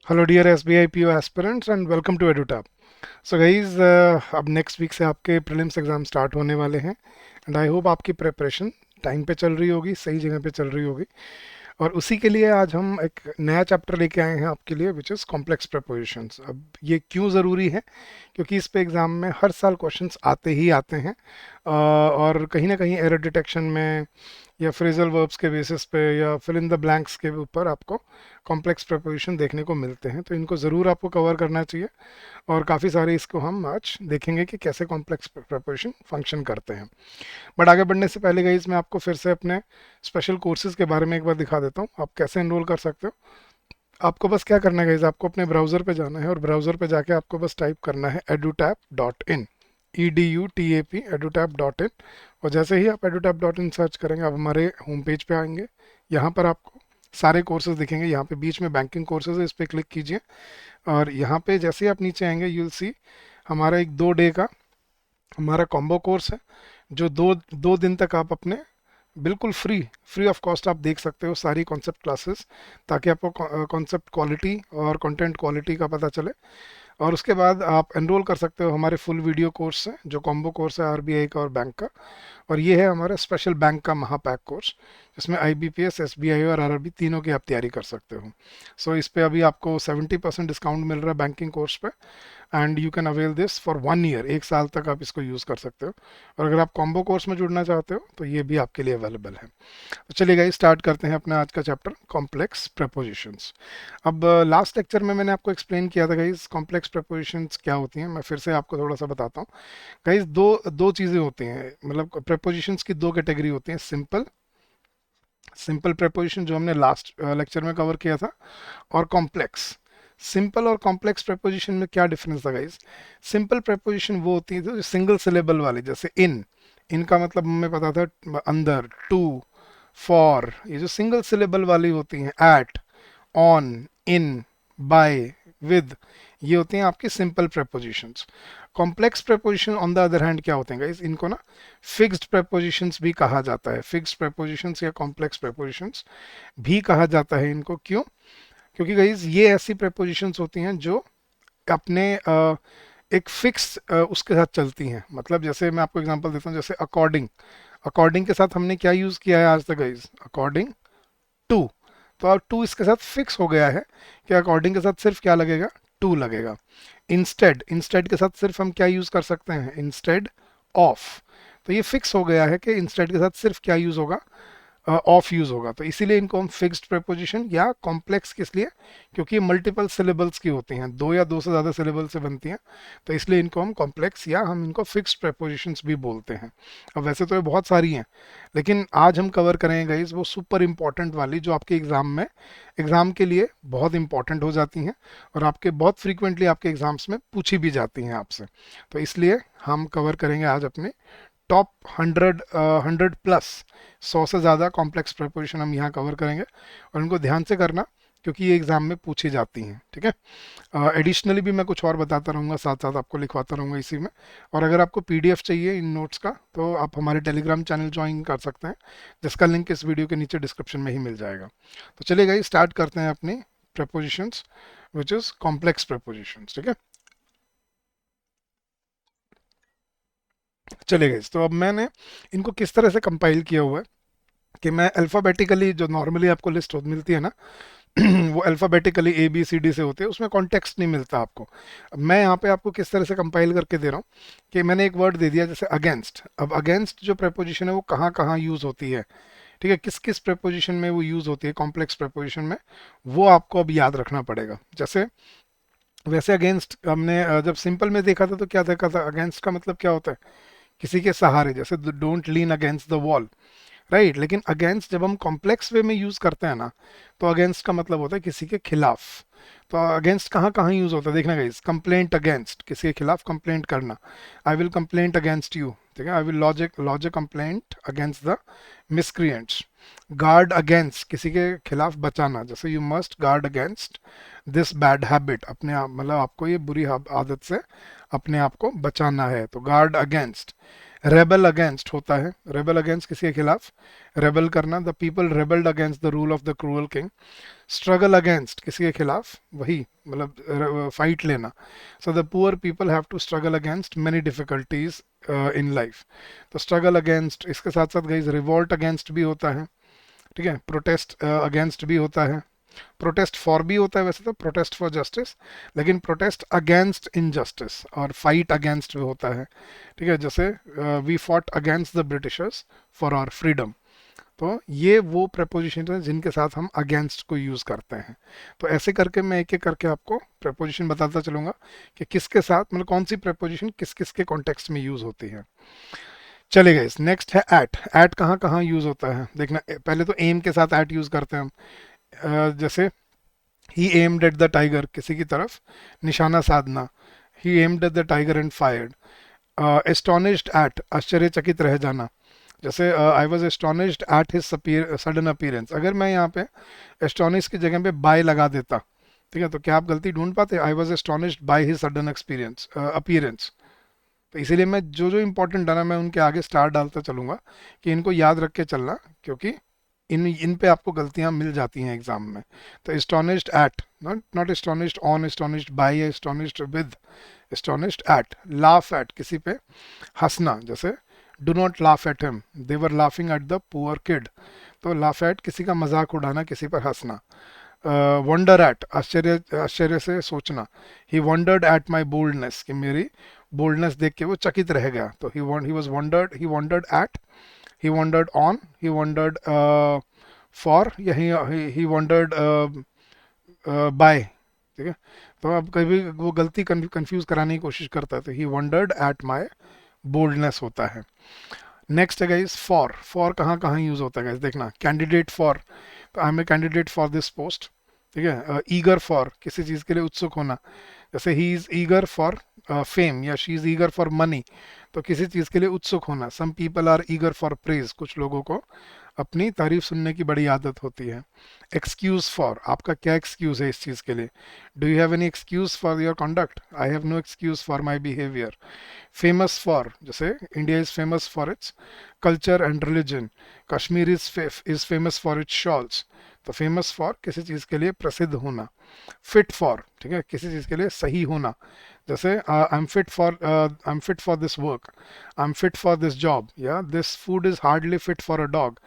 Hello dear SBI PO aspirants and welcome to Edutap. So guys, अब next week से आपके prelims exam start होने वाले हैं एंड आई होप आपकी प्रिपरेशन टाइम पे चल रही होगी, सही जगह पे चल रही होगी। और उसी के लिए आज हम एक नया चैप्टर लेके आए हैं आपके लिए, विच इज़ कॉम्प्लेक्स प्रपोजिशंस। अब ये क्यों ज़रूरी है? क्योंकि इस पे एग्ज़ाम में हर साल क्वेश्चंस आते ही आते हैं, और कहीं ना कहीं एरर डिटेक्शन में या फ्रेजल वर्ब्स के बेसिस पे या फिल इन द ब्लैंक्स के ऊपर आपको कॉम्प्लेक्स प्रपोजिशन देखने को मिलते हैं, तो इनको ज़रूर आपको कवर करना चाहिए। और काफ़ी सारे इसको हम आज देखेंगे कि कैसे कॉम्प्लेक्स प्रपोजिशन फंक्शन करते हैं। बट आगे बढ़ने से पहले गाइज मैं आपको फिर से अपने स्पेशल कोर्सेज के बारे में एक बार दिखा देता हूँ, आप कैसे एनरोल कर सकते हो। आपको बस क्या करना है गाइज, आपको अपने ब्राउज़र पे जाना है और ब्राउज़र पे जाके आपको बस टाइप करना है edutap.in, EDUTAP edutap.in। और जैसे ही आप edutap.in सर्च करेंगे आप हमारे होम पेज पे आएंगे। यहाँ पर आपको सारे कोर्सेज दिखेंगे, यहाँ पे बीच में बैंकिंग कोर्सेज है, इस पर क्लिक कीजिए। और यहाँ पे जैसे ही आप नीचे आएंगे यू विल सी हमारा एक 2 डे का हमारा कॉम्बो कोर्स है, जो दो दो दिन तक आप अपने बिल्कुल फ्री ऑफ कॉस्ट आप देख सकते हो सारी कॉन्सेप्ट क्लासेस, ताकि आपको कॉन्सेप्ट क्वालिटी और कंटेंट क्वालिटी का पता चले। और उसके बाद आप एनरोल कर सकते हो हमारे फुल वीडियो कोर्स से, जो कॉम्बो कोर्स है आरबीआई का और बैंक का। और ये है हमारा स्पेशल बैंक का महापैक कोर्स, जिसमें आईबीपीएस, एसबीआई और आरआरबी तीनों की आप तैयारी कर सकते हो। सो इस पे अभी आपको 70% डिस्काउंट मिल रहा है बैंकिंग कोर्स पे, and you can avail this for 1 year, 1 साल तक आप इसको यूज़ कर सकते हो। और अगर आप कॉम्बो कोर्स में जुड़ना चाहते हो तो ये भी आपके लिए अवेलेबल है। तो चलिए गाइस, स्टार्ट करते हैं अपना आज का चैप्टर कॉम्प्लेक्स प्रपोजिशंस। अब लास्ट लेक्चर में मैंने आपको एक्सप्लेन किया था गाइस कॉम्प्लेक्स प्रपोजिशंस क्या होती हैं। मैं फिर से आपको थोड़ा सा बताता हूँ गाइस। दो दो चीज़ें होती हैं, मतलब प्रपोजिशंस की दो कैटेगरी होती हैं। सिंपल सिंपल प्रपोजिशन जो हमने लास्ट लेक्चर में कवर किया था, और कॉम्प्लेक्स। सिंपल और कॉम्प्लेक्स प्रपोजिशन में क्या डिफरेंस था गाइस? सिंपल प्रपोजिशन वो होती है जो सिंगल सिलेबल वाली, जैसे इन। इनका मतलब हमें पता था अंदर, टू, फॉर। ये जो सिंगल सिलेबल वाली होती हैं, at, on, in, by, with, ये होती हैं आपकी simple prepositions. Complex preposition on the other hand क्या होते हैं गाइस? इनको ना फिक्स्ड प्रपोजिशंस भी कहा जाता है। फिक्स्ड प्रपोजिशंस या कॉम्प्लेक्स प्रपोजिशंस भी कहा जाता है इनको। क्यों? क्योंकि गाइज ये ऐसी प्रपोजिशंस होती हैं जो अपने एक फिक्स उसके साथ चलती हैं। मतलब जैसे मैं आपको एग्जांपल देता हूँ, जैसे अकॉर्डिंग। अकॉर्डिंग के साथ हमने क्या यूज़ किया है आज तक गाइज? According to. तो अब टू इसके साथ फिक्स हो गया है कि अकॉर्डिंग के साथ सिर्फ क्या लगेगा? टू लगेगा। इंस्टेड, इंस्टेड के साथ सिर्फ हम क्या यूज़ कर सकते हैं? Instead of. तो ये फिक्स हो गया है कि इंस्टेड के साथ सिर्फ क्या यूज़ होगा? ऑफ यूज होगा। तो इसीलिए इनको हम फिक्स्ड प्रपोजिशन या कॉम्प्लेक्स किस लिए? क्योंकि मल्टीपल सिलेबल्स की होती हैं, दो या दो से ज़्यादा सिलेबल से बनती हैं, तो इसलिए इनको हम कॉम्प्लेक्स या हम इनको फिक्स्ड प्रपोजिशंस भी बोलते हैं। अब वैसे तो ये बहुत सारी हैं, लेकिन आज हम कवर करेंगे गाइस वो सुपर इंपॉर्टेंट वाली, जो आपके एग्जाम के लिए बहुत इंपॉर्टेंट हो जाती हैं और आपके बहुत फ्रीक्वेंटली आपके एग्जाम्स में पूछी भी जाती हैं आपसे। तो इसलिए हम कवर करेंगे आज अपने टॉप 100 प्लस, 100 से ज़्यादा कॉम्प्लेक्स प्रपोजिशन हम यहाँ कवर करेंगे। और इनको ध्यान से करना, क्योंकि ये एग्जाम में पूछी जाती हैं। ठीक है? एडिशनली भी मैं कुछ और बताता रहूँगा, साथ साथ आपको लिखवाता रहूँगा इसी में। और अगर आपको पीडीएफ चाहिए इन नोट्स का, तो आप हमारे टेलीग्राम चैनल ज्वाइन कर सकते हैं, जिसका लिंक इस वीडियो के नीचे डिस्क्रिप्शन में ही मिल जाएगा। तो चलिए गाइस, स्टार्ट करते हैं अपनी propositions, which is complex propositions. ठीक है? चलिए गाइस, तो अब मैंने इनको किस तरह से कंपाइल किया हुआ है कि मैं अल्फ़ाबेटिकली, जो नॉर्मली आपको लिस्ट मिलती है ना, वो alphabetically A B C D से होते हैं, उसमें कॉन्टेक्स्ट नहीं मिलता आपको। अब मैं यहाँ पे आपको किस तरह से कंपाइल करके दे रहा हूँ कि मैंने एक वर्ड दे दिया जैसे अगेंस्ट। अब अगेंस्ट जो प्रपोजिशन है वो कहाँ कहाँ यूज़ होती है, ठीक है, किस किस प्रपोजिशन में वो यूज़ होती है कॉम्प्लेक्स प्रपोजिशन में, वो आपको अब याद रखना पड़ेगा। जैसे वैसे अगेंस्ट हमने जब सिंपल में देखा था तो क्या देखा था? अगेंस्ट का मतलब क्या होता है? किसी के सहारे, जैसे don't lean against the wall, right. लेकिन अगेंस्ट जब हम कॉम्प्लेक्स वे में यूज करते हैं ना, तो अगेंस्ट का मतलब होता है किसी के खिलाफ। तो अगेंस्ट कहाँ कहाँ यूज होता है देखना गाइस? कंप्लेंट अगेंस्ट, किसी के खिलाफ कंप्लेंट करना। I will complaint against you, ठीक है, I will lodge a complaint against the miscreants. Guard against, किसी के खिलाफ बचाना, जैसे you must guard against this bad habit, अपने आप मतलब आपको ये बुरी आदत से अपने आप को बचाना है, तो गार्ड अगेंस्ट। रेबल अगेंस्ट होता है, रेबल अगेंस्ट किसी के खिलाफ रेबल करना, the people rebelled against the rule of the cruel king. Struggle against किसी के खिलाफ, वही मतलब फाइट लेना। So the poor people have to struggle against many difficulties in life. तो स्ट्रगल अगेंस्ट, इसके साथ साथ गाइस रिवोल्ट अगेंस्ट भी होता है, ठीक है, प्रोटेस्ट अगेंस्ट भी होता है, प्रोटेस्ट फॉर भी होता है वैसे तो, प्रोटेस्ट फॉर जस्टिस, लेकिन प्रोटेस्ट अगेंस्ट इनजस्टिस और फाइट अगेंस्ट भी होता है, ठीक है, जैसे we fought against the Britishers for our freedom. तो ये वो प्रपोजिशन है जिनके साथ हम अगेंस्ट को यूज करते हैं। तो ऐसे करके मैं एक एक करके आपको प्रपोजिशन बताता चलूंगा कि किसके साथ, मतलब कौन सी प्रपोजिशन किस किस के कॉन्टेक्स्ट में यूज होती है। चलेगा, इस नेक्स्ट है एट। एट कहाँ कहाँ यूज होता है देखना, पहले तो एम के साथ एट यूज करते हैं हम। जैसे ही एम्ड एट द टाइगर, किसी की तरफ निशाना साधना, he aimed at the tiger and fired. Astonished at, आश्चर्यचकित रह जाना, जैसे I was astonished at his sudden appearance. अगर मैं यहाँ पे एस्टोनिश की जगह पे बाय लगा देता, ठीक है, तो क्या आप गलती ढूंढ पाते? आई was astonished by his sudden experience appearance. तो इसीलिए मैं जो जो इंपॉर्टेंट है ना, मैं उनके आगे स्टार डालता चलूंगा कि इनको याद रख के चलना, क्योंकि इन पे आपको गलतियां मिल जाती हैं एग्जाम में। तो astonished at, not not astonished on, astonished by या astonished with, astonished at. Laugh at, किसी पे हंसना, जैसे do not laugh at him, they were laughing at the poor kid. तो लाफ एट किसी का मजाक उड़ाना, किसी पर हंसना। वंडर एट, आश्चर्य आश्चर्य से सोचना, ही वंडर्ड एट माई बोल्डनेस, कि मेरी बोल्डनेस देख के वो चकित रह गया। तो he was wondered, he wondered at, he wandered on, he wandered for, या he wandered by, ठीक है। तो अब कभी वो गलती कंफ्यूज कराने की कोशिश करता है, तो he wandered at my boldness होता है। नेक्स्ट है गाइस फॉर। फॉर कहाँ कहाँ यूज होता है गाइस देखना, candidate for, I am a candidate for this post, ठीक है। ईगर फॉर, किसी चीज के लिए उत्सुक होना, जैसे he is eager for fame या she is eager for money, तो किसी चीज के लिए उत्सुक होना। Some people are eager for praise, कुछ लोगों को अपनी तारीफ सुनने की बड़ी आदत होती है। एक्सक्यूज फॉर, आपका क्या एक्सक्यूज है इस चीज के लिए? Do you have any excuse for your conduct? I have no excuse for my behaviour. Famous for, जैसे India is famous for its culture and religion, Kashmir is famous for its shawls. तो famous for किसी चीज के लिए प्रसिद्ध होना। Fit for, ठीक है, किसी चीज के लिए सही होना, जैसे I am fit for this work, I am fit for this job, या this food is hardly fit for a dog,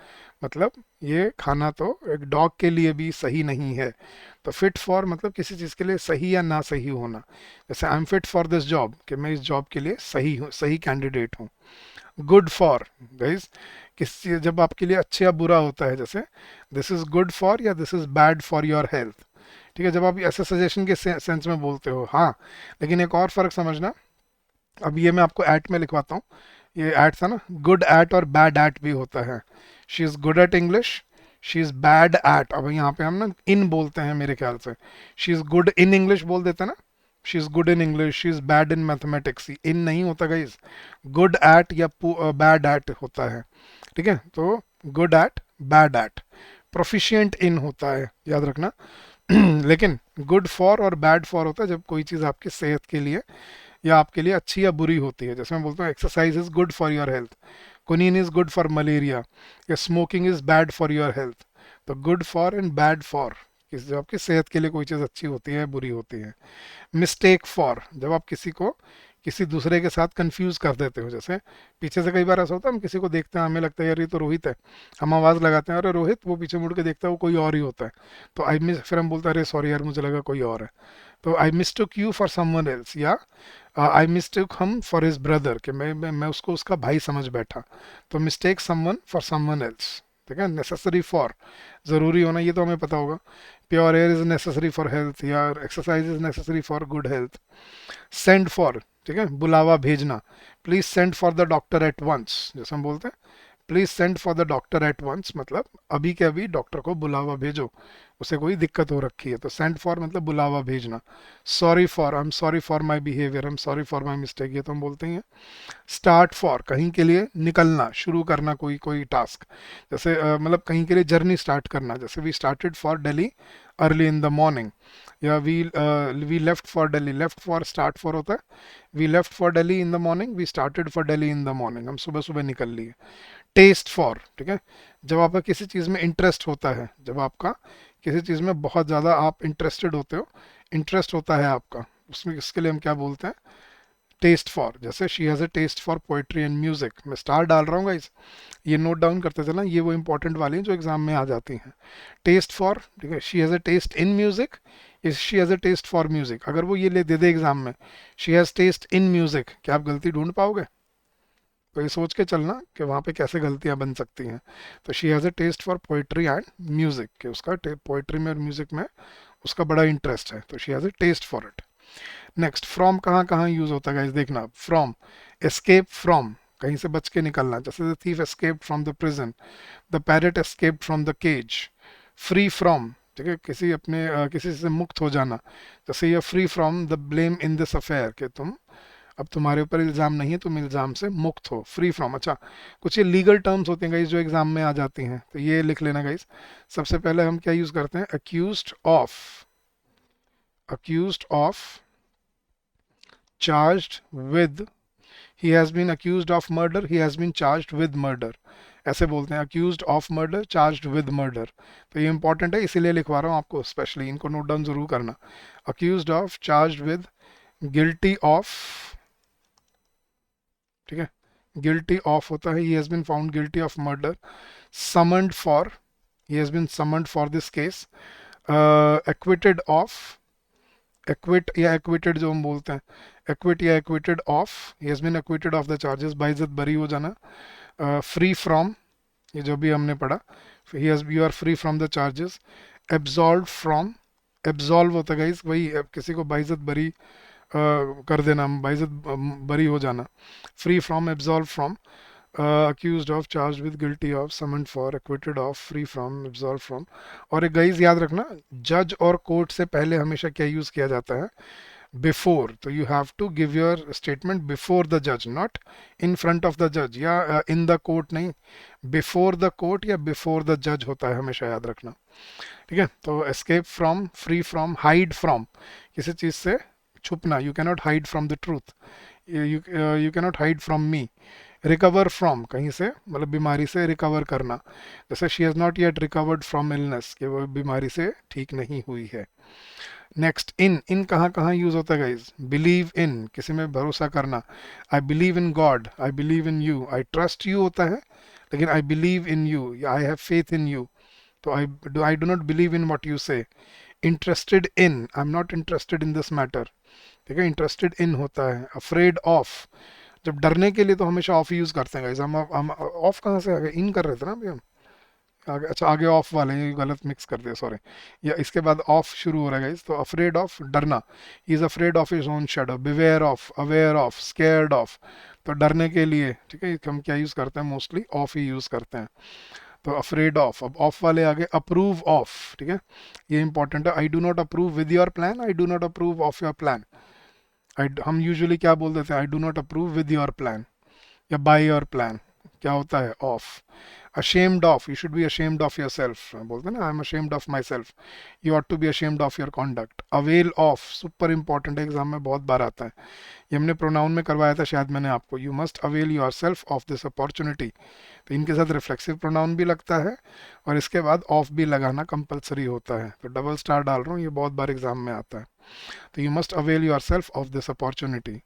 मतलब ये खाना तो एक डॉग के लिए भी सही नहीं है। तो फिट फॉर मतलब किसी चीज़ के लिए सही या ना सही होना, जैसे I am fit for this job, कि मैं इस जॉब के लिए सही हूँ, सही कैंडिडेट हूँ। गुड फॉर गाइज, किसी जब आपके लिए अच्छा या बुरा होता है, जैसे दिस इज गुड फॉर या this is bad for your health, ठीक है, जब आप ऐसे सजेशन के सेंस में बोलते हो। हाँ, लेकिन एक और फर्क समझना, अब ये मैं आपको एट में लिखवाता हूँ, ये एट था ना, गुड एट और बैड एट भी होता है। She is good at English, she is bad at, अब यहाँ पे हम ना इन बोलते हैं मेरे ख्याल से, she is good in English बोल देते हैं ना, she is good in English, she is bad in mathematics, in नहीं होता गाइस, गुड एट या बैड एट होता है, ठीक है। तो good at, bad at. Proficient in होता है, याद रखना। लेकिन गुड फॉर और बैड फॉर होता है जब कोई चीज़ आपकी सेहत के लिए या आपके लिए अच्छी या बुरी होती है, जैसे मैं बोलता हूँ exercise is good for your health, quinine is good for malaria, या smoking is bad for your health. तो good for and bad for, जो आपकी सेहत के लिए कोई चीज़ अच्छी होती है बुरी होती है। मिस्टेक फॉर, जब आप किसी को किसी दूसरे के साथ कंफ्यूज कर देते हो, जैसे पीछे से कई बार ऐसा होता है, हम किसी को देखते हैं, हमें लगता है यार ये तो रोहित है, हम आवाज़ लगाते हैं अरे रोहित, वो पीछे मुड़ के देखता है वो कोई और ही होता है। तो आई मिस, फिर हम बोलते हैं अरे सॉरी यार मुझे लगा कोई और है। तो आई मिस्टूक यू फॉर समवन एल्स, या आई मिस्टेक हम फॉर हिज ब्रदर, कि मैं उसको उसका भाई समझ बैठा। तो mistake someone for someone else, ठीक है। नेसेसरी फॉर, ज़रूरी होना, ये तो हमें पता होगा, pure air is necessary for health, या exercise is necessary for good health. Send for, ठीक है, बुलावा भेजना, please send for the doctor at once, जैसे हम बोलते हैं please send for the doctor at once, मतलब अभी के अभी डॉक्टर को बुलावा भेजो, उसे कोई दिक्कत हो रखी है। तो सेंड फॉर मतलब बुलावा भेजना। Sorry for, I am sorry for my behaviour, I am sorry for my mistake, ये तो हम बोलते ही हैं। स्टार्ट फॉर, कहीं के लिए निकलना, शुरू करना कोई कोई टास्क, जैसे मतलब कहीं के लिए जर्नी स्टार्ट करना, जैसे we started for Delhi early in the morning, या we left for Delhi, left for start for होता है। We left for Delhi in the morning, we started for Delhi in the morning, हम सुबह सुबह निकल लिए। टेस्ट फॉर, ठीक है, जब आपका किसी चीज़ में इंटरेस्ट होता है, जब आपका किसी चीज़ में बहुत ज़्यादा आप इंटरेस्टेड होते हो, इंटरेस्ट होता है आपका उसमें, इसके लिए हम क्या बोलते हैं, टेस्ट फॉर। जैसे she has a taste for poetry and music, मैं स्टार डाल रहा हूँ गाइस, ये नोट डाउन करते चलना, ये वो इंपॉर्टेंट वाली हैं जो एग्जाम में आ जाती हैं। टेस्ट फॉर, ठीक है, she has a taste in music, is she has a taste for music, अगर वो ये ले दे दे एग्जाम में, she has taste in music, क्या आप गलती ढूंढ पाओगे? तो ये सोच के चलना कि वहाँ पे कैसे गलतियाँ बन सकती हैं। तो she has a taste for poetry and music, कि उसका पोइट्री में और म्यूजिक में उसका बड़ा इंटरेस्ट है, तो she has a taste for it. Next, from कहाँ कहाँ यूज होता है गाइस, देखना। फ्रॉम, एस्केप फ्रॉम, कहीं से बच के निकलना, जैसे the thief escaped from the prison, the parrot escaped from the cage. Free from, ठीक है, किसी अपने किसी से मुक्त हो जाना, जैसे ये free from the blame in this affair, कि तुम अब तुम्हारे ऊपर इल्ज़ाम नहीं है, तुम इल्ज़ाम से मुक्त हो, फ्री फ्रॉम। अच्छा, कुछ ये लीगल टर्म्स होते हैं गाइस जो एग्जाम में आ जाती हैं, तो ये लिख लेना गाइस। सबसे पहले हम क्या यूज़ करते हैं, accused of, accused of, charged with, he has been accused of murder, he has been charged with murder, ऐसे बोलते हैं, accused of murder, charged with murder. तो ये इंपॉर्टेंट है, इसीलिए लिखवा रहा हूँ आपको स्पेशली, इनको नोट डाउन जरूर करना। Accused of, charged with, guilty of, ठीक है, गिल्टी ऑफ होता है, he has been found guilty of murder. Summoned for, he has been summoned for this case। acquitted of, acquit या acquitted जो हम बोलते हैं, acquit या acquitted of, he has been acquitted of the charges, बाइज्जत बरी हो जाना। free from, ये जो भी हमने पढ़ा, he has, you are free from the charges। absolved from, absolve होता है गाइस वही, किसी को बाइज्जत बरी कर देना, बाइज्जत बरी हो जाना। free from, absolved from, accused of, charged with, guilty of, summoned for, acquitted of, free from, absolved from। और एक गाइज याद रखना, जज और कोर्ट से पहले हमेशा क्या यूज किया जाता है, बिफोर। तो you have to give your statement before the जज, not in front of the जज या इन द कोर्ट, नहीं, बिफोर द कोर्ट या बिफोर द जज होता है, हमेशा याद रखना, ठीक है। तो escape from, free from, hide from, किसी चीज से छुपना, you cannot hide from the truth, you cannot hide from me. Recover from, कहीं से मतलब बीमारी से रिकवर करना, जैसे she has not yet recovered from illness, कि वो बीमारी से ठीक नहीं हुई है। नेक्स्ट, इन, इन कहाँ कहाँ यूज होता है गाइज, बिलीव इन, किसी में भरोसा करना, I believe in God, I believe in you, I trust you होता है, लेकिन आई बिलीव इन यू या I have faith in you, तो I do not believe in what you say. Interested in, I am not interested in this matter, ठीक है, interested in होता है। Afraid of, जब डरने के लिए तो हमेशा ऑफ यूज करते हैं गाइस, हम ऑफ कहाँ से आ गए, इन कर रहे थे ना अभी हम, आगे, अच्छा आगे ऑफ वाले हैं, ये गलत मिक्स कर दिया, सॉरी, या इसके बाद ऑफ शुरू हो रहा है गाइस। तो अफ्रेड ऑफ, डरना, he is afraid of his own shadow. Beware of, aware of, scared of, तो डरने के लिए, ठीक है, हम क्या यूज करते हैं, मोस्टली ऑफ ही यूज करते हैं। तो अफ्रेड ऑफ, अब ऑफ वाले आगे, अप्रूव ऑफ, ठीक है, ये इंपॉर्टेंट है। आई do not approve with your plan, I do not approve of your plan. हम यूजुअली क्या बोल देते हैं, आई do not approve with your plan या बाय योर प्लान, क्या होता है, of. ashamed of, you should be ashamed of yourself, बोलते हैं ना, I am ashamed of myself, you ought to be ashamed of your conduct। avail of, super important है, exam में बहुत बार आता है, ये हमने प्रोनाउन में करवाया था शायद मैंने आपको, you must avail yourself of this opportunity, तो इनके साथ रिफ्लेक्सिव प्रोनाउन भी लगता है और इसके बाद ऑफ भी लगाना कंपलसरी होता है, तो डबल स्टार डाल रहा हूँ, ये बहुत बार एग्जाम में आता है। तो you must avail yourself of this opportunity.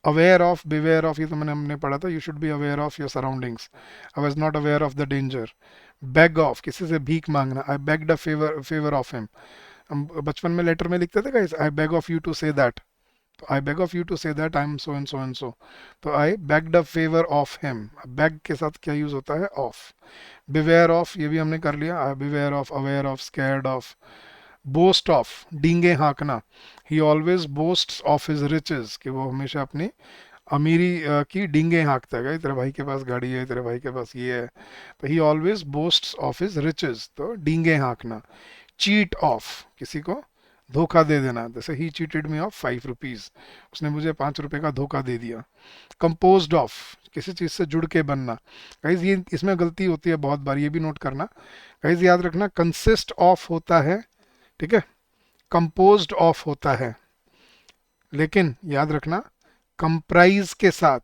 Aware of, beware of, ये तो हमने पढ़ा था, you should be aware of your surroundings, I was not aware of the danger. Beg of, किसी से भीख मांगना, I begged a favour of him, हम बचपन में लेटर में लिखते थे guys, I beg of you to say that, तो I beg of you to say that I am so and so and so, तो I begged a favour of him, beg के साथ क्या यूज होता है, ऑफ। बिवेयर ऑफ, ये भी हमने कर लिया, I beware of, aware of, scared of. Boast of, डींगे हाँकना, he always boasts of his riches, कि वो हमेशा अपनी अमीरी की डींगे हाँकता है, तेरे भाई के पास गाड़ी है, तेरे भाई के पास ये है, तो he always boasts of his riches, तो डींगे हाँकना। चीट ऑफ, किसी को धोखा दे देना, जैसे ही चीटेड मी ऑफ 5 रुपीज, उसने मुझे 5 रुपए का धोखा दे दिया। कंपोज्ड ऑफ, किसी चीज से जुड़ के बनना। गाइज ये इसमें गलती होती है बहुत बार, ये भी नोट करना। गाइज याद रखना, कंसिस्ट ऑफ होता है, ठीक है, कंपोज्ड ऑफ होता है, लेकिन याद रखना कंप्राइज के साथ,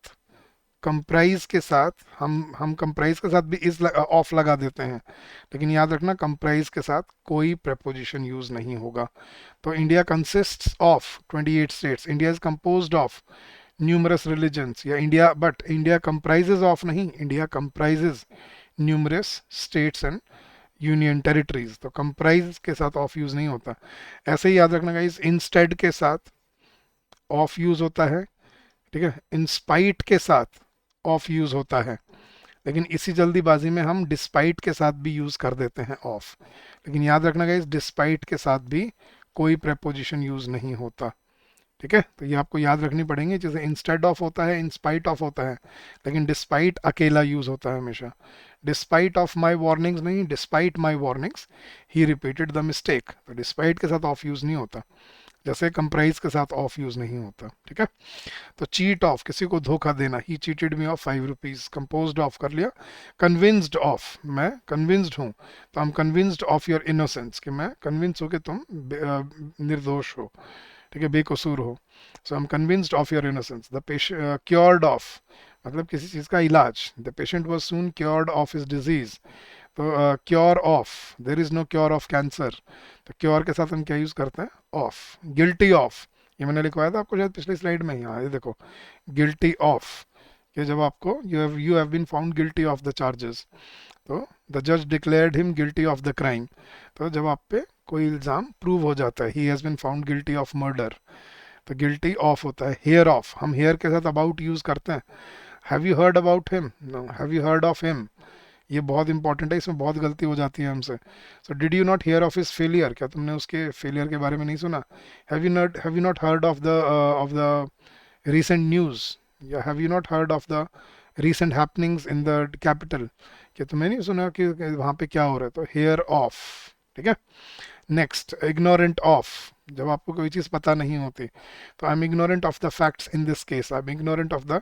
कंप्राइज के साथ हम कंप्राइज के साथ भी इस ऑफ लगा देते हैं, लेकिन याद रखना कंप्राइज के साथ कोई preposition यूज नहीं होगा। तो India consists of 28 states, India is composed of numerous religions, या India, but India comprises of नहीं, India comprises numerous states and union territories, तो कंप्राइज के साथ ऑफ यूज नहीं होता। ऐसे ही याद रखना गाइस, इंस्टेड के साथ ऑफ यूज होता है, ठीक है, इंस्पाइट के साथ ऑफ यूज होता है, लेकिन इसी जल्दीबाजी में हम डिस्पाइट के साथ भी यूज कर देते हैं ऑफ। लेकिन याद रखना गाइस, डिस्पाइट के साथ भी कोई preposition यूज नहीं होता, ठीक है, तो ये आपको याद रखनी पड़ेंगी। जैसे इंस्टेड ऑफ होता है, इंस्पाइट ऑफ होता है, लेकिन डिस्पाइट अकेला यूज होता है हमेशा। डिस्पाइट ऑफ माई वार्निंग्स नहीं, despite my warnings he repeated the mistake, तो डिस्पाइट के साथ ऑफ यूज नहीं होता, जैसे कंप्राइज के साथ ऑफ यूज नहीं होता, ठीक है। तो चीट ऑफ, किसी को धोखा देना, ही cheated me of 5 rupees, composed of कर लिया। कन्विंस्ड ऑफ, मैं कन्विंस्ड हूँ, तो आई am convinced of your innocence, कि मैं कन्विंस हूँ कि तुम निर्दोष हो, ठीक है, बेकसूर हो। So I am convinced of your innocence. The patient cured of, मतलब किसी चीज़ का इलाज, the patient was soon cured of his disease, तो cure of, there is no cure of cancer, तो क्योर के साथ हम क्या यूज करते हैं, ऑफ। गिल्टी ऑफ, ये मैंने लिखवाया था आपको शायद पिछली स्लाइड में ही, हाँ ये देखो, गिल्टी ऑफ, कि जब आपको you have been found guilty of the charges, तो द जज declared him guilty of the crime, तो जब आप पे कोई इल्ज़ाम प्रूव हो जाता है, he has been found guilty of murder, तो गिल्टी ऑफ होता है। हेयर ऑफ, हम हेयर के साथ अबाउट यूज़ करते हैं, have you heard about him, no, have you heard of him, ये बहुत इंपॉर्टेंट है, इसमें बहुत गलती हो जाती है हमसे। So did you not hear of his failure, क्या तुमने उसके फेलियर के बारे में नहीं सुना। Have you not heard of the recent news, या have you not heard of the recent happenings in the capital, कि तुम्हें नहीं सुना कि वहाँ पे क्या हो रहा है, तो हेयर ऑफ, ठीक है। नेक्स्ट, इग्नोरेंट ऑफ, जब आपको कोई चीज़ पता नहीं होती, तो I am ignorant of the facts in this case, I am ignorant of the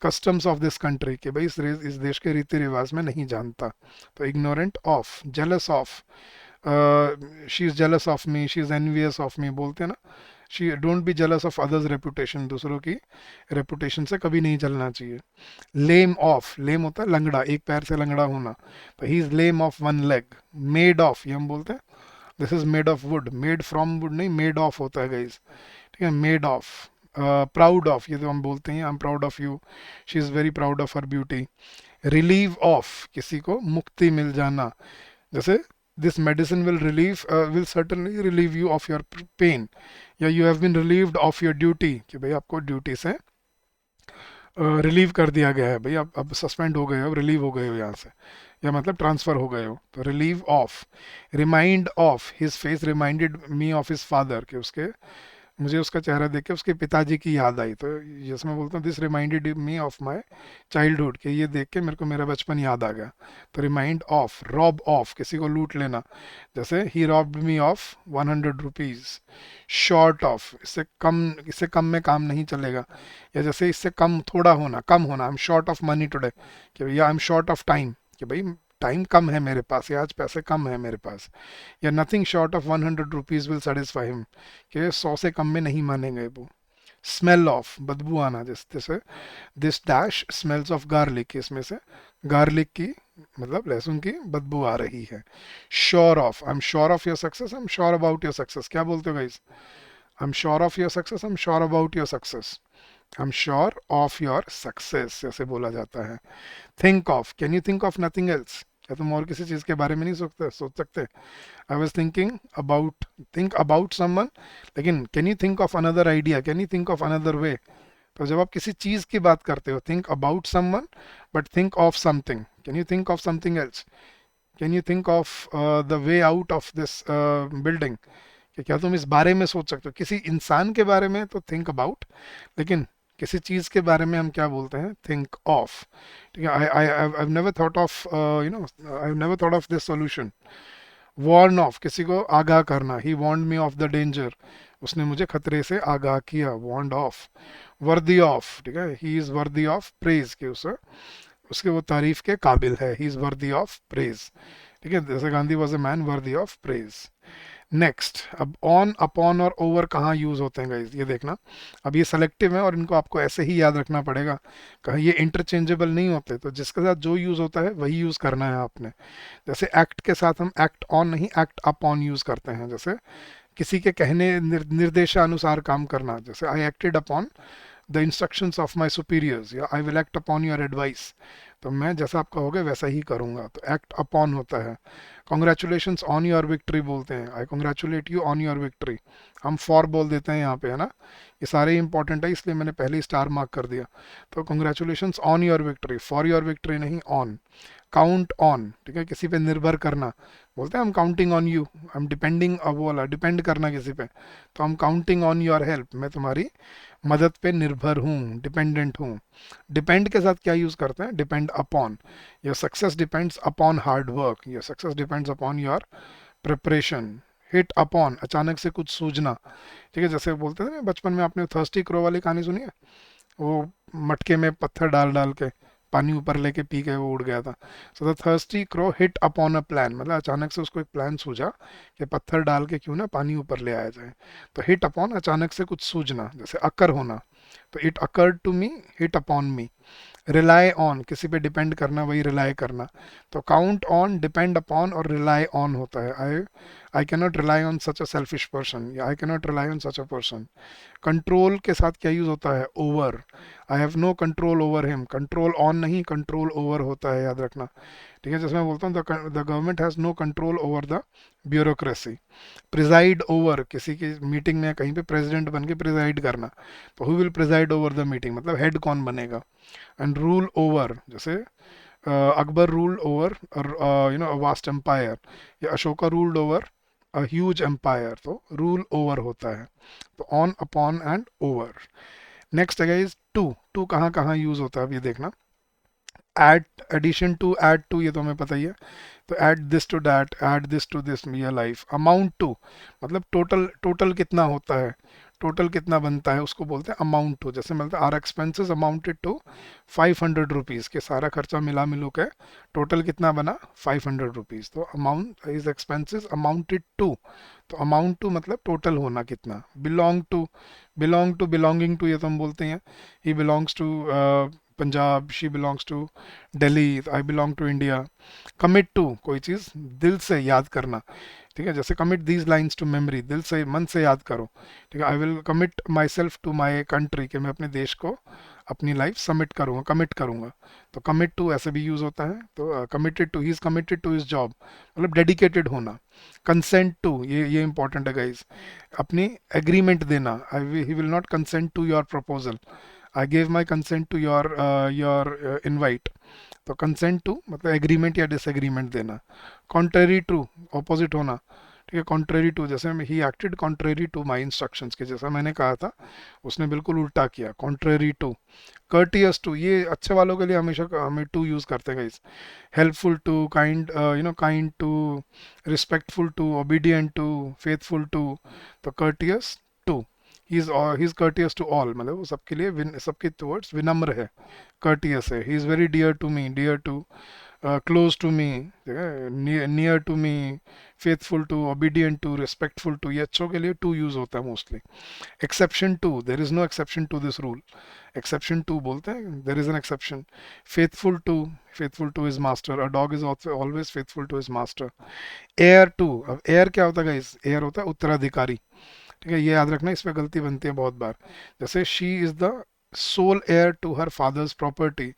customs of this country, कि भाई इस देश के रीति रिवाज में नहीं जानता, तो ignorant of. Jealous of, she is jealous of me, she is envious of me, बोलते हैं ना, she don't be jealous of others reputation, दूसरों की रेपुटेशन से कभी नहीं चलना चाहिए। लेम ऑफ, लेम होता है लंगड़ा, एक पैर से लंगड़ा होना, तो he is lame of one leg. Made of, ये हम बोलते हैं this is made of would, made from would नहीं, मेड ऑफ होता है गाइज, ठीक है, मेड ऑफ। प्राउड ऑफ, ये तो हम बोलते हैं I am proud of you, she is very proud of her beauty. Relieve of, किसी को मुक्ति मिल जाना, जैसे this medicine will certainly relieve you of your pain, या you have been relieved of your duty, कि भाई आपको ड्यूटी से रिलीव कर दिया गया है, भाई आप अब सस्पेंड हो गए हो, रिलीव हो गए हो यहाँ से, या मतलब ट्रांसफ़र हो गए हो, तो relieve of. Remind of, his face reminded me of his father, कि उसके, मुझे उसका चेहरा देख के उसके पिताजी की याद आई, तो जिसमें बोलता हूँ this reminded me of my childhood, कि ये देख के मेरे को मेरा बचपन याद आ गया, तो रिमाइंड ऑफ। रॉब ऑफ, किसी को लूट लेना, जैसे he robbed me of 100 rupees. Short of, इससे कम में काम नहीं चलेगा, या जैसे इससे कम, थोड़ा होना, कम होना, I am short of money today, कि भैया I am short of time, कि भाई टाइम कम है मेरे पास, या आज पैसे कम है मेरे पास। या nothing short of 100 rupees will satisfy him, कि 100 से कम में नहीं मानेंगे वो। स्मेल ऑफ, बदबू आना, जैसे this dash smells of garlic, इसमें से गार्लिक की, मतलब लहसुन की बदबू आ रही है। Sure of, I am sure of your success, I am sure about your success, क्या बोलते हो guys, I am sure of your success, I am sure about your success, I am sure of your success, ऐसे बोला जाता है। Think of, can you think of nothing else, क्या तुम और किसी चीज़ के बारे में नहीं सोच सकते। I was thinking about, think about someone, लेकिन can you think of another idea, can you think of another way, तो जब आप किसी चीज़ की बात करते हो, think about someone, but think of something, can you think of something else, can you think of the way out of this building, कि क्या तुम इस बारे में सोच सकते हो, किसी इंसान के बारे में तो थिंक अबाउट, लेकिन किसी चीज़ के बारे में हम क्या बोलते हैं, थिंक ऑफ। ठीक है, I I I never thought of I never thought of this solution. Warn of, किसी को आगाह करना, he warned me of the danger, उसने मुझे खतरे से आगाह किया, वार्नड ऑफ। वर्दी ऑफ, ठीक है, he is worthy of praise, के उसे उसके वो तारीफ के काबिल है, he is worthy of praise. ठीक है, जैसे Gandhi was a man worthy of praise. Next, अब ऑन, अपॉन और ओवर कहाँ यूज होते हैं गाइस, ये देखना। अब ये सेलेक्टिव है और इनको आपको ऐसे ही याद रखना पड़ेगा, कहीं ये इंटरचेंजेबल नहीं होते, तो जिसके साथ जो यूज होता है वही यूज करना है आपने। जैसे एक्ट के साथ हम एक्ट ऑन नहीं, एक्ट अपॉन यूज करते हैं। जैसे किसी के कहने निर्देशानुसार काम करना, जैसे I acted upon the instructions of my superiors, या I will act upon your advice, तो मैं जैसा आप कहोगे वैसा ही करूंगा, तो एक्ट अपॉन होता है। कॉन्ग्रेचुलेशंस ऑन योर विक्ट्री बोलते हैं, I congratulate you on your victory, हम फॉर बोल देते हैं यहाँ पे, है ना। ये सारे इंपॉर्टेंट है, इसलिए मैंने पहले ही स्टार मार्क कर दिया। तो congratulations on your victory, for your victory नहीं, ऑन। काउंट ऑन, ठीक है, किसी पे निर्भर करना, बोलते हैं हम काउंटिंग ऑन यू, हम डिपेंडिंग, अब वो वाला डिपेंड करना किसी पे, तो हम काउंटिंग ऑन योर हेल्प, मैं तुम्हारी मदद पे निर्भर हूँ, डिपेंडेंट हूँ। डिपेंड के साथ क्या यूज करते हैं, depend upon, your success depends upon hard work, your success depends upon your preparation. Hit upon, अचानक से कुछ सूझना, ठीक है, जैसे बोलते थे ना बचपन में, आपने थर्स्टी क्रो वाली कहानी सुनी है, वो मटके में पत्थर डाल डाल के पानी ऊपर लेके पी के वो उड़ गया था। So the thirsty crow hit upon a plan, मतलब अचानक से उसको एक प्लान सूझा कि पत्थर डाल के क्यों ना पानी ऊपर ले आया जाए। तो हिट अपॉन, अचानक से कुछ सूझना, जैसे अकर होना, तो it occurred to me, hit upon me. Rely on, किसी पे डिपेंड करना, वही रिलाई करना। तो काउंट ऑन, डिपेंड अपॉन और रिलाई ऑन होता है। I can not rely on such a selfish person, या I can not rely on such a person. Control के साथ क्या यूज होता है, over, I have no control over him, control on नहीं, कंट्रोल ओवर होता है, याद रखना। ठीक है, जैसे मैं बोलता हूँ the government has no control over the bureaucracy. Preside over, किसी की मीटिंग में कहीं पे प्रेसिडेंट बन के प्रिजाइड करना, तो who will preside over the meeting, मतलब हेड कौन बनेगा। एंड रूल ओवर, जैसे Akbar ruled over a vast empire, या Ashoka ruled over a huge empire, तो रूल ओवर होता है। तो on, upon and over. Next है गाइस टू, टू कहाँ कहाँ यूज होता है, अब ये देखना। Add, addition to, add to, ये तो हमें पता ही है, तो add this to that, add this to this, ये लाइफ। अमाउंट टू, मतलब टोटल, टोटल कितना होता है, टोटल कितना बनता है, उसको बोलते हैं अमाउंट टू। जैसे मिलता है our expenses amounted to 500 rupees, के सारा खर्चा मिला मिलू के टोटल कितना बना, 500 रुपीज़, तो amount is expenses amounted to, तो अमाउंट टू मतलब टोटल होना कितना। Belong to, belong to, belonging to, ये तो हम बोलते हैं, he belongs to Punjab, she belongs to Delhi, I belong to India. Commit to, कोई चीज़ दिल से याद करना, ठीक है, जैसे commit these lines to memory, दिल से, मन से याद करो। ठीक है, I will commit myself to my country, कि मैं अपने देश को अपनी लाइफ सबमिट करूँगा, कमिट करूँगा। तो कमिट टू ऐसे भी यूज़ होता है, तो committed to, he is committed to his job, मतलब डेडिकेटेड होना। कंसेंट टू, ये इंपॉर्टेंट है गाइज, अपनी एग्रीमेंट देना, I he will not consent to your proposal, I gave my consent to your invite. तो कंसेंट टू मतलब agreement या disagreement देना। कॉन्ट्रेरी टू, ऑपोजिट होना, ठीक है, कॉन्ट्रेरी टू, जैसे he acted contrary to my instructions, के जैसा मैंने कहा था उसने बिल्कुल उल्टा किया, कॉन्ट्रेरी टू। कर्टियस टू, ये अच्छे वालों के लिए हमेशा हमें टू यूज़ करते हैं guys. Helpful to, kind, kind to, respectful to, obedient to, faithful to, तो courteous to. He is courteous to all, मतलब वो सबके लिए सबके टुवर्ड्स विनम्र है, कर्टियस है। He is very dear to me, dear to, close to me, near to me, faithful to, obedient to, respectful to, ये अच्छों के लिए टू यूज होता है mostly. Exception to, there is no exception to this rule, exception to बोलते हैं, there is an exception. Faithful to, faithful to his master, a dog is always faithful to his master. Heir to, अब heir क्या होता है guys, air होता है उत्तराधिकारी, ठीक है, ये याद रखना, इस पे गलती बनती है बहुत बार। जैसे she is the sole heir to her father's property,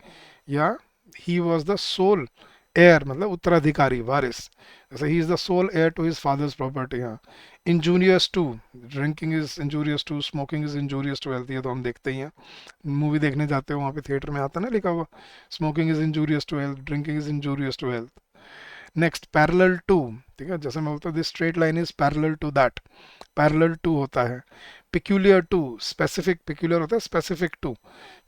या he was the sole heir, मतलब उत्तराधिकारी, वारिस, जैसे he is the sole heir to his father's property. हाँ, injurious to, drinking is injurious to, smoking is injurious to health, ये तो हम देखते ही हैं, मूवी देखने जाते हो वहाँ पे थिएटर में आता है ना लिखा हुआ, smoking is injurious to health, drinking is injurious to health. Next parallel to, ठीक है, जैसे मैं बोलता हूँ this straight line is parallel to that, parallel to होता है। पिक्यूलियर टू, स्पेसिफिक, पिक्यूलियर होता है स्पेसिफिक टू,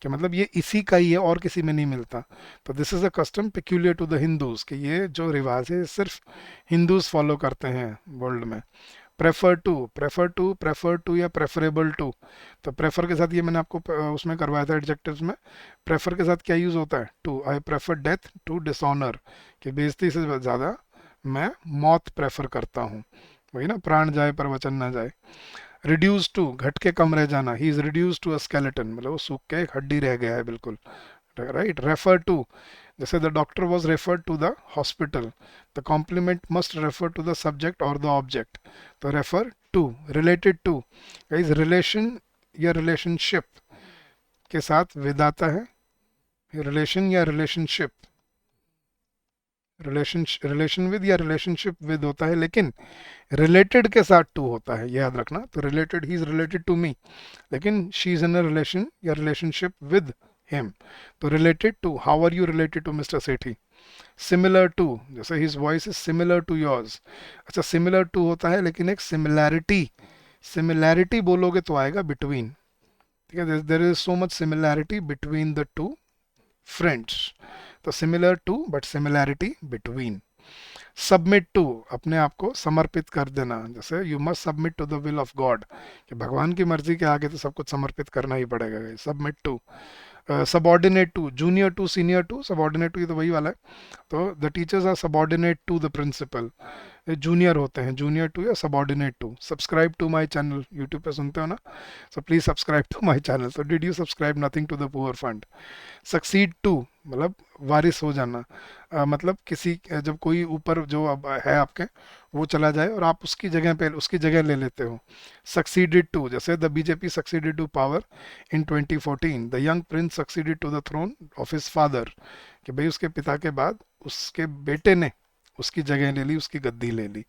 कि मतलब ये इसी का ही है और किसी में नहीं मिलता। तो this is a custom peculiar to the Hindus, कि ये जो रिवाज है सिर्फ हिंदूज फॉलो करते हैं वर्ल्ड में। Prefer to, prefer to, prefer to या प्रेफरेबल टू। तो प्रेफर के साथ ये मैंने आपको उसमें करवाया था एडजेक्टिव्स में। प्रेफर के साथ क्या यूज होता है? To, I prefer death to dishonour, कि बेइज्जती से ज़्यादा मैं मौत प्रेफर करता हूँ। वही ना, प्राण जाए पर वचन ना जाए। रिड्यूस टू, घट के कम रह जाना, he is reduce to a skeleton, मतलब वो सूख के एक हड्डी रह गया है बिल्कुल, राइट। रेफर टू, जैसे the doctor was referred to the hospital, the complement must refer to the subject और द ऑब्जेक्ट। तो refer to. Related to, is relation या रिलेशनशिप के साथ विद आता है, रिलेशन या रिलेशनशिप, रिलेशन विद या रिलेशनशिप विद होता है, लेकिन रिलेटेड के साथ टू होता है, ये याद रखना। तो related, he is related to me, लेकिन she is in a relation या रिलेशनशिप विद हिम। तो related to, how are you related to Mister Sethi. Similar to, जैसे his voice is similar to yours. अच्छा, सिमिलर टू होता है लेकिन एक similarity, similarity बोलोगे तो आएगा बिटवीन, ठीक है, there is so much similarity between the two friends. तो similar to but similarity between. Submit to, अपने आप को समर्पित कर देना, जैसे you must submit to the will of God, कि भगवान की मर्जी के आगे तो सब कुछ समर्पित करना ही पड़ेगा। Submit to. Subordinate to, junior to, senior to, subordinate to, ये तो वही वाला है। तो the teachers are subordinate to the principal, junior होते हैं, जूनियर टू या subordinate to. Subscribe to my channel, YouTube पे सुनते हो ना, so please subscribe to my channel. So did you subscribe? Nothing to the poor fund. Succeed to, मतलब वारिस हो जाना, मतलब किसी, जब कोई ऊपर जो अब है आपके, वो चला जाए और आप उसकी जगह पे उसकी जगह ले लेते हो। सक्सीडेड टू, जैसे the BJP succeeded to power in 2014, the young prince succeeded to the throne of his father, कि भाई उसके पिता के बाद उसके बेटे ने उसकी जगह ले ली, उसकी गद्दी ले ली।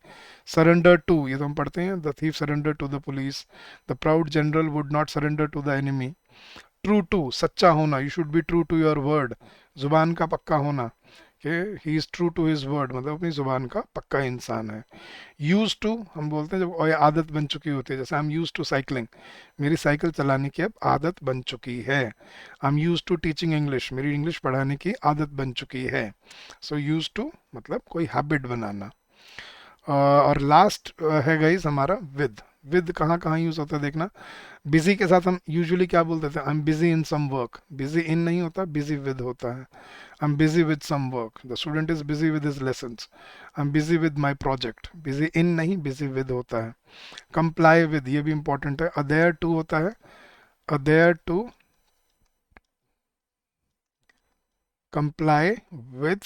सरेंडर टू, ये तो हम पढ़ते हैं, the thief surrender to the police, the proud general would not surrender to the enemy. True to, सच्चा होना, you should be true to your word, जुबान का पक्का होना, कि he is true to his word, मतलब अपनी जुबान का पक्का इंसान है। यूज टू, हम बोलते हैं जब और आदत बन चुकी होती है, जैसे I am use to cycling, मेरी साइकिल चलाने की अब आदत बन चुकी है। I am use to teaching English, मेरी इंग्लिश पढ़ाने की आदत बन चुकी है। सो यूज टू मतलब कोई हैबिट बनाना। और लास्ट है गाइस हमारा विद। विद कहाँ कहाँ यूज होता है देखना। बिजी के साथ हम यूजुअली क्या बोलते थे? I am busy in some work, busy in नहीं होता, बिजी विद होता है। I am busy with some work, the student is busy with his lessons. I am busy with my project, busy in नहीं, busy with होता है। Comply with, ये भी important है, अदेयर टू होता है, अदेयर टू कंप्लाई विद।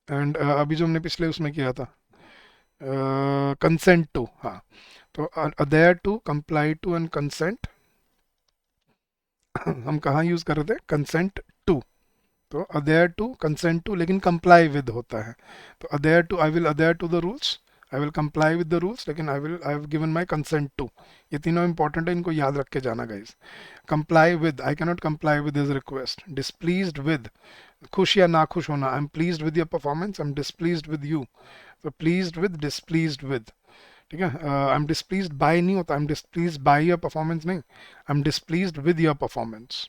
एंड अभी जो हमने पिछले उसमें किया था, कंसेंट टू, हाँ, तो adhere to, comply to and consent हम कहाँ यूज कर रहे थे? Consent to. तो अदेयर टू, कंसेंट टू, लेकिन कंप्लाई विद होता है। तो adhere to, I will adhere to the rules, I will comply with the rules, लेकिन I have given my consent to. ये तीनों इंपॉर्टेंट है, इनको याद रख के जाना guys. Comply with, I can not comply with his request. डिसप्लीज्ड with, खुश या नाखुश होना, I am pleased with your performance, I am displeased with you. तो प्लीज्ड विद, डिसप्लीज्ड विद, ठीक है। आई एम डिसप्लीज्ड बाय नहीं होता, I am displeased by your performance नहीं, I am displeased with your performance.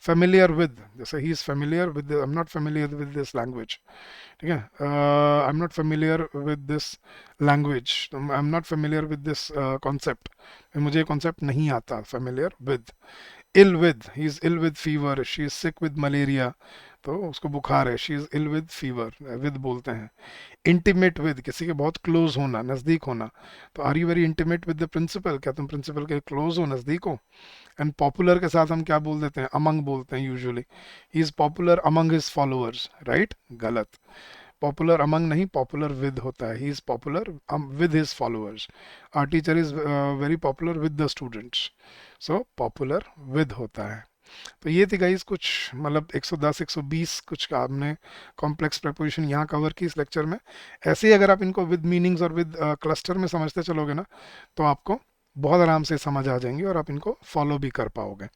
Familiar with, जैसे he is familiar with, I am not familiar with this language, ठीक है, I am not familiar with this language, I am not familiar with this concept, मुझे concept नहीं आता। Familiar with. Ill with, he is ill with fever, she is sick with malaria, तो उसको बुखार है, she is ill with fever, with बोलते हैं। Intimate with, किसी के बहुत क्लोज होना, नज़दीक होना, तो are you very intimate with the principal, क्या तुम प्रिंसिपल के क्लोज हो, नज़दीक हो। एंड पॉपुलर के साथ हम क्या बोल देते हैं? अमंग बोलते हैं usually, he is popular among his followers, right? गलत, पॉपुलर अमंग नहीं, पॉपुलर विद होता है, he is popular with his followers. Our teacher is very popular with the students, so popular with होता है। तो ये थी गाइस कुछ, मतलब 110 120 कुछ का हमने कॉम्प्लेक्स प्रेपोजिशन यहाँ कवर की इस लेक्चर में। ऐसे ही अगर आप इनको विद मीनिंग्स और विद क्लस्टर में समझते चलोगे ना, तो आपको बहुत आराम से समझ आ जाएंगी और आप इनको फॉलो भी कर पाओगे।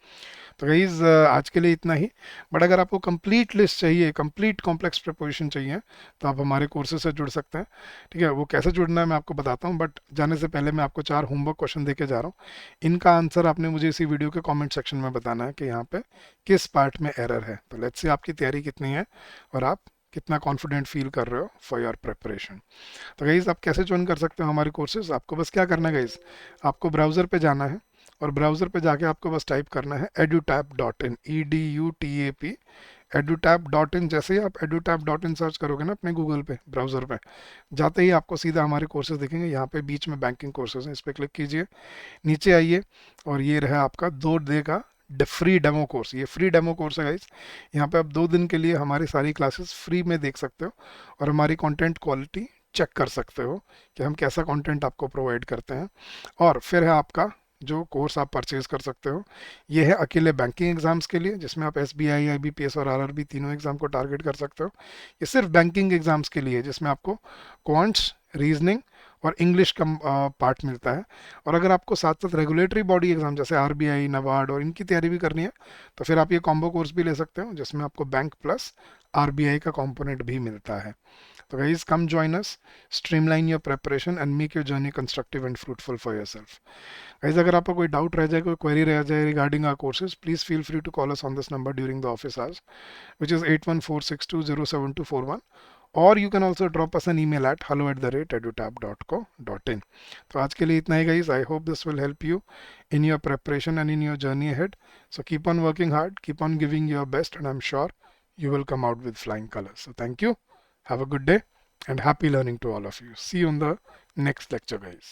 तो गाइज आज के लिए इतना ही। बट अगर आपको कंप्लीट लिस्ट चाहिए, कंप्लीट कॉम्प्लेक्स प्रिपोजिशन चाहिए, तो आप हमारे कोर्सेज से जुड़ सकते हैं। ठीक है, वो कैसे जुड़ना है मैं आपको बताता हूँ, बट जाने से पहले मैं आपको 4 होमवर्क क्वेश्चन देके जा रहा हूँ। इनका आंसर आपने मुझे इसी वीडियो के कमेंट सेक्शन में बताना है कि यहाँ पे किस पार्ट में एरर है। तो लेट्स सी आपकी तैयारी कितनी है और आप कितना कॉन्फिडेंट फील कर रहे हो फॉर योर प्रिपरेशन। तो गाइज आप कैसे ज्वाइन कर सकते हो हमारे कोर्सेज? आपको बस क्या करना है गाइज, आपको ब्राउज़र पे जाना है और ब्राउज़र पे जाके आपको बस टाइप करना है edutap.in, EDUTAP, edutap.in। जैसे ही आप edutap.in सर्च करोगे ना अपने गूगल पे ब्राउज़र पे, जाते ही आपको सीधा हमारे कोर्सेज दिखेंगे। यहाँ पे बीच में बैंकिंग कोर्सेज हैं, इस पर क्लिक कीजिए, नीचे आइए और ये रहा आपका 2 डे का फ्री डेमो कोर्स। ये फ्री डेमो कोर्स है गाइस। यहाँ पे आप 2 दिन के लिए हमारी सारी क्लासेस फ्री में देख सकते हो और हमारी कंटेंट क्वालिटी चेक कर सकते हो कि हम कैसा कंटेंट आपको प्रोवाइड करते हैं। और फिर है आपका जो कोर्स आप परचेज कर सकते हो, ये है अकेले बैंकिंग एग्जाम्स के लिए, जिसमें आप एसबीआई, आईबीपीएस और आरआरबी तीनों एग्जाम को टारगेट कर सकते हो। ये सिर्फ बैंकिंग एग्जाम्स के लिए है, जिसमें आपको क्वांट्स, रीजनिंग और इंग्लिश का पार्ट मिलता है। और अगर आपको साथ साथ रेगुलेटरी बॉडी एग्जाम जैसे आरबीआई, नबार्ड और इनकी तैयारी भी करनी है, तो फिर आप ये कॉम्बो कोर्स भी ले सकते हो, जिसमें आपको बैंक प्लस आरबीआई का कंपोनेंट भी मिलता है। तो guys come join us, streamline your preparation and make your journey constructive and fruitful for yourself. Guys अगर आपको कोई डाउट रह जाए, कोई क्वेरी रह जाए regarding our courses, please feel free to call us on this number during the office hours, which is 8146207241, or you can also drop us an email at hello@edutap.co.in। तो आज के लिए इतना ही guys. I hope this will help you in your preparation and in your journey ahead. So keep on working hard, keep on giving your best, and I'm sure you will come out with flying colors. So thank you, have a good day, and happy learning to all of you. See you in the next lecture guys.